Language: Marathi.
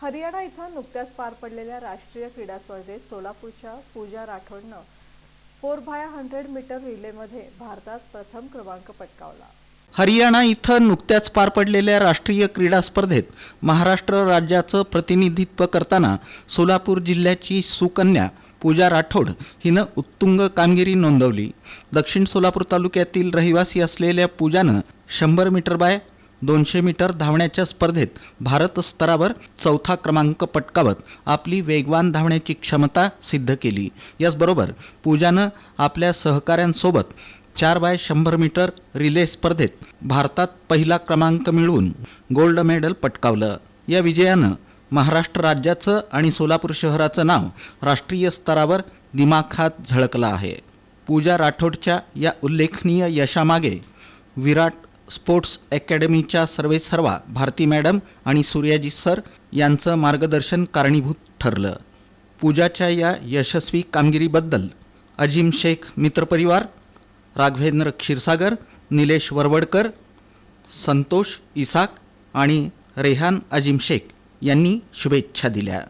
हरियाणा इथं नुकत्याच पार पडलेल्या राष्ट्रीय क्रीडा स्पर्धेत सोलापूरच्या पूजा राठोडनं 4x100 मीटर रिलेमध्ये भारतात प्रथम क्रमांक पटकावला। हरियाणा इथं नुकत्याच पार पडलेल्या राष्ट्रीय क्रीडा स्पर्धेत महाराष्ट्र राज्याचं प्रतिनिधित्व करताना सोलापूर जिल्ह्याची सुकन्या पूजा राठोड हिनं उत्तुंग कामगिरी नोंदवली। दक्षिण सोलापूर तालुक्यातील रहिवासी असलेल्या पूजानं 100 मीटर बाय 200 मीटर धावण्याच्या स्पर्धेत भारत स्तरावर चौथा क्रमांक पटकावत आपली वेगवान धावण्याची क्षमता सिद्ध केली। याचबरोबर पूजानं आपल्या सहकाऱ्यांसोबत 4x100 मीटर रिले स्पर्धेत भारतात पहिला क्रमांक मिळवून गोल्ड मेडल पटकावलं। या विजयानं महाराष्ट्र राज्याचं आणि सोलापूर शहराचं नाव राष्ट्रीय स्तरावर दिमाखात झळकलं आहे। पूजा राठोडच्या या उल्लेखनीय यशामागे विराट स्पोर्ट्स अकॅडमीच्या सर्वेसर्वा भारती मॅडम आणि सूर्याजी सर यांचं मार्गदर्शन कारणीभूत ठरलं। पूजाच्या या यशस्वी कामगिरीबद्दल अजीम शेख मित्रपरिवार, राघवेंद्र क्षीरसागर, निलेश वरवडकर, संतोष इसाक आणि रेहान अजीम शेख यांनी शुभेच्छा दिल्या।